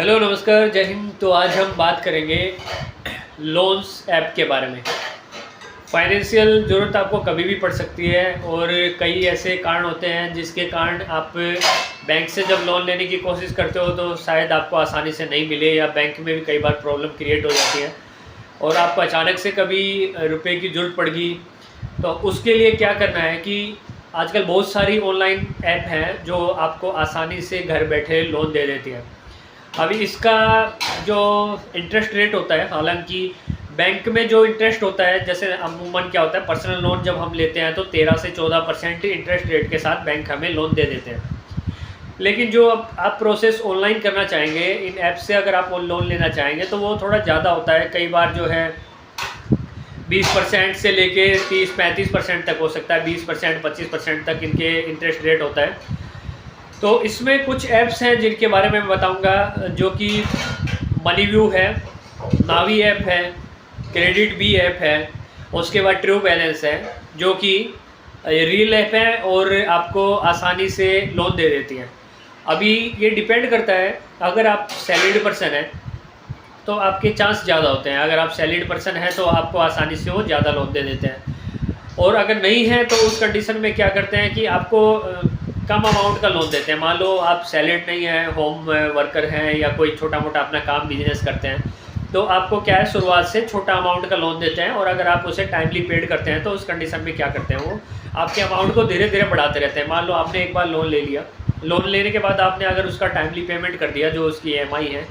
Hello नमस्कार जय हिंद। तो आज हम बात करेंगे लोन्स ऐप के बारे में। फाइनेंशियल ज़रूरत आपको कभी भी पड़ सकती है और कई ऐसे कारण होते हैं जिसके कारण आप बैंक से जब लोन लेने की कोशिश करते हो तो शायद आपको आसानी से नहीं मिले, या बैंक में भी कई बार प्रॉब्लम क्रिएट हो जाती है और आपको अचानक से कभी रुपए की ज़रूरत पड़ गई। तो उसके लिए क्या करना है कि आजकल बहुत सारी ऑनलाइन ऐप हैं जो आपको आसानी से घर बैठे लोन दे देती है। अभी इसका जो इंटरेस्ट रेट होता है, हालांकि बैंक में जो इंटरेस्ट होता है, जैसे अमूमन क्या होता है, पर्सनल लोन जब हम लेते हैं तो 13 से 14% इंटरेस्ट रेट के साथ बैंक हमें लोन दे देते हैं। लेकिन जो आप प्रोसेस ऑनलाइन करना चाहेंगे इन ऐप से, अगर आप लोन लेना चाहेंगे तो वो थोड़ा ज़्यादा होता है। कई बार जो है 20% से लेके 30-35% तक हो सकता है, 20% 25% तक इनके इंटरेस्ट रेट होता है। तो इसमें कुछ ऐप्स हैं जिनके बारे में मैं बताऊंगा, जो कि मनीव्यू है, नावी ऐप है, क्रेडिट बी ऐप है, उसके बाद ट्रू बैलेंस है जो कि रियल ऐप है और आपको आसानी से लोन दे देती है। अभी ये डिपेंड करता है, अगर आप सैलरीड पर्सन है तो आपके चांस ज़्यादा होते हैं। अगर आप सैलरीड पर्सन है तो आपको आसानी से वो ज़्यादा लोन दे देते हैं, और अगर नहीं है तो उस कंडीशन में क्या करते हैं कि आपको कम अमाउंट का लोन देते हैं। मान लो आप सैलरीड नहीं है, होम वर्कर हैं, या कोई छोटा मोटा अपना काम बिजनेस करते हैं, तो आपको क्या है, शुरुआत से छोटा अमाउंट का लोन देते हैं, और अगर आप उसे टाइमली पेड करते हैं तो उस कंडीशन में क्या करते हैं, वो आपके अमाउंट को धीरे धीरे बढ़ाते रहते हैं। मान लो आपने एक बार लोन ले लिया, लोन लेने के बाद आपने अगर उसका टाइमली पेमेंट कर दिया जो उसकी EMI है,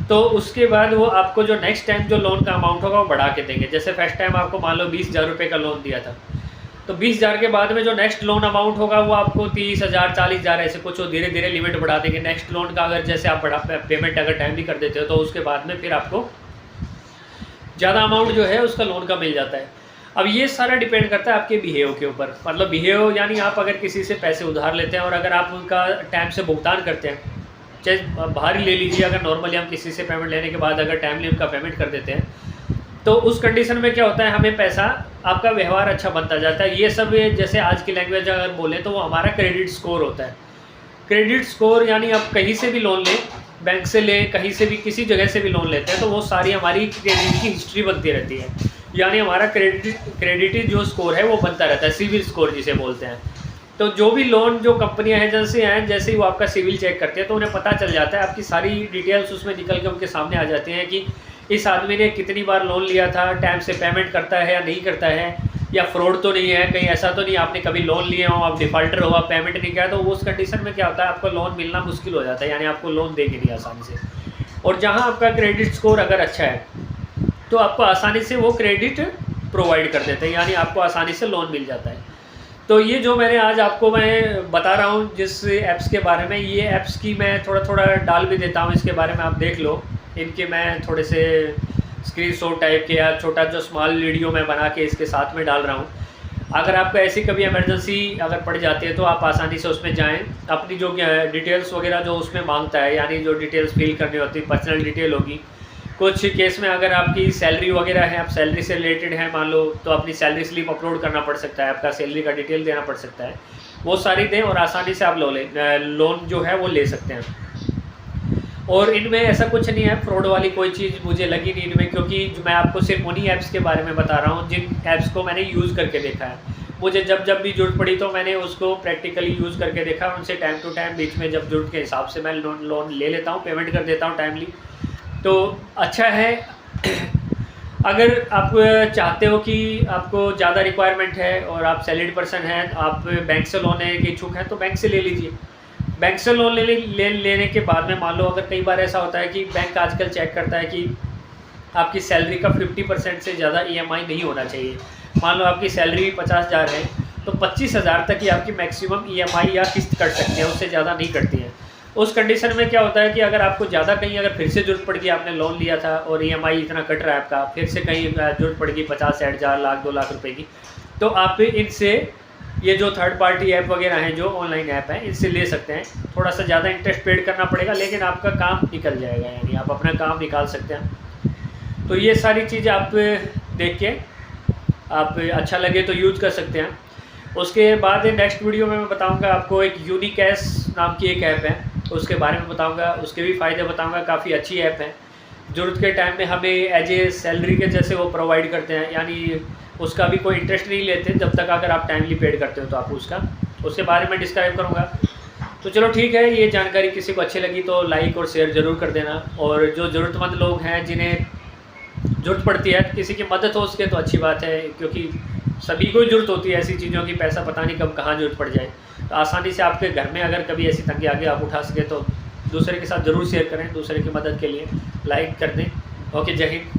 तो उसके बाद वो आपको जो नेक्स्ट टाइम जो लोन का अमाउंट होगा वो बढ़ा के देंगे। जैसे फर्स्ट टाइम आपको मान लो 20,000 रुपये का लोन दिया था, तो 20,000 के बाद में जो नेक्स्ट लोन अमाउंट होगा वो आपको 30,000 40,000 ऐसे कुछ धीरे धीरे लिमिट बढ़ा देंगे नेक्स्ट लोन का। अगर जैसे आप बड़ा पेमेंट अगर टाइम भी कर देते हो तो उसके बाद में फिर आपको ज़्यादा अमाउंट जो है उसका लोन का मिल जाता है। अब ये सारा डिपेंड करता है आपके बिहेव के ऊपर। मतलब बिहेव यानी आप अगर किसी से पैसे उधार लेते हैं और अगर आप उनका टाइम से भुगतान करते हैं, चाहे बाहर ही ले लीजिए, अगर नॉर्मली हम किसी से पेमेंट लेने के बाद अगर टाइमली उनका पेमेंट कर देते हैं तो उस कंडीशन में क्या होता है, हमें पैसा, आपका व्यवहार अच्छा बनता जाता है। ये सब जैसे आज की लैंग्वेज अगर बोले तो वो हमारा क्रेडिट स्कोर होता है। क्रेडिट स्कोर यानी आप कहीं से भी लोन लें, बैंक से लें, कहीं से भी किसी जगह से भी लोन लेते हैं तो वो सारी हमारी क्रेडिट की हिस्ट्री बनती रहती है। यानी हमारा क्रेडिट जो स्कोर है वो बनता रहता है, सिविल स्कोर जिसे बोलते हैं। तो जो भी लोन जो कंपनियां एजेंसी हैं, जैसे ही वो आपका सिविल चेक करते हैं तो उन्हें पता चल जाता है, आपकी सारी डिटेल्स उसमें निकल के उनके सामने आ जाती हैं कि इस आदमी ने कितनी बार लोन लिया था, टाइम से पेमेंट करता है या नहीं करता है, या फ्रॉड तो नहीं है, कहीं ऐसा तो नहीं आपने कभी लोन लिए हो, आप डिफॉल्टर हो, आप पेमेंट नहीं किया, तो उस कंडीशन में क्या होता है, आपको लोन मिलना मुश्किल हो जाता है, यानी आपको लोन देंगे नहीं आसानी से। और जहाँ आपका क्रेडिट स्कोर अगर अच्छा है तो आपको आसानी से वो क्रेडिट प्रोवाइड कर देते हैं, यानी आपको आसानी से लोन मिल जाता है। तो ये जो मैंने आज आपको मैं बता रहा हूँ जिस ऐप्स के बारे में, ये ऐप्स की मैं थोड़ा थोड़ा डाल भी देता हूँ, इसके बारे में आप देख लो। इनके मैं थोड़े से स्क्रीनशॉट टाइप के या छोटा जो स्मॉल वीडियो मैं बना के इसके साथ में डाल रहा हूँ। अगर आपको ऐसी कभी इमरजेंसी अगर पड़ जाती है तो आप आसानी से उसमें जाएं, अपनी जो डिटेल्स वगैरह जो उसमें मांगता है, यानी जो डिटेल्स फिल करनी होती है, पर्सनल डिटेल होगी। कुछ केस में अगर आपकी सैलरी वगैरह है, आप सैलरी से रिलेटेड है मान लो, तो अपनी सैलरी स्लिप अपलोड करना पड़ सकता है, आपका सैलरी का डिटेल देना पड़ सकता है, वो सारी दें और आसानी से आप लोन जो है वो ले सकते हैं। और इनमें ऐसा कुछ नहीं है, फ्रॉड वाली कोई चीज़ मुझे लगी नहीं इनमें, क्योंकि मैं आपको सिर्फ उन्हीं ऐप्स के बारे में बता रहा हूँ जिन ऐप्स को मैंने यूज़ करके देखा है। मुझे जब भी ज़रूरत पड़ी तो मैंने उसको प्रैक्टिकली यूज़ करके देखा, उनसे टाइम टू टाइम बीच में जब ज़रूरत के हिसाब से मैं लोन ले लेता हूँ, पेमेंट कर देता हूँ टाइमली। तो अच्छा है। अगर आप चाहते हो कि आपको ज़्यादा रिक्वायरमेंट है और आप सैलरीड पर्सन हैं, आप बैंक से लोन लेने के इच्छुक हैं, तो बैंक से ले लीजिए। बैंक से लोन लेने के बाद में मान लो अगर कई बार ऐसा होता है कि बैंक आजकल चेक करता है कि आपकी सैलरी का 50% से ज़्यादा EMI नहीं होना चाहिए। मान लो आपकी सैलरी 50,000 है तो 25,000 तक ही आपकी मैक्सिमम EMI या किस्त कट सकती है, उससे ज़्यादा नहीं कटती है। उस कंडीशन में क्या होता है कि अगर आपको ज़्यादा कहीं अगर फिर से जरूरत पड़ गई, आपने लोन लिया था और EMI इतना कट रहा है आपका, फिर से कहीं जरूरत पड़ गई 50-60,000 लाख 2 लाख रुपए की, तो आप इनसे ये जो थर्ड पार्टी ऐप वगैरह हैं, जो ऑनलाइन ऐप हैं, इनसे ले सकते हैं। थोड़ा सा ज़्यादा इंटरेस्ट पेड करना पड़ेगा लेकिन आपका काम निकल जाएगा, यानी आप अपना काम निकाल सकते हैं। तो ये सारी चीज़ आप देख के आप अच्छा लगे तो यूज़ कर सकते हैं। उसके बाद नेक्स्ट वीडियो में मैं बताऊंगा आपको, एक यूनिकैश नाम की एक ऐप है, उसके बारे में बताऊंगा, उसके भी फ़ायदे बताऊंगा। काफ़ी अच्छी ऐप है, ज़रूरत के टाइम में हमें एज ए सैलरी के जैसे वो प्रोवाइड करते हैं, यानी उसका भी कोई इंटरेस्ट नहीं लेते जब तक अगर आप टाइमली पेड करते हो तो आप उसके बारे में डिस्क्राइब करूँगा। तो चलो ठीक है, ये जानकारी किसी को अच्छी लगी तो लाइक और शेयर ज़रूर कर देना। और जो ज़रूरतमंद लोग हैं जिन्हें ज़रूरत पड़ती है, किसी की मदद हो उसके तो अच्छी बात है, क्योंकि सभी को ही ज़रूरत होती है ऐसी चीज़ों की, पैसा पता नहीं कब कहाँ ज़रूरत पड़ जाए। तो आसानी से आपके घर में अगर कभी ऐसी तंगी आगे आप उठा सके तो दूसरे के साथ ज़रूर शेयर करें, दूसरे की मदद के लिए लाइक कर दें। ओके, जय हिंद।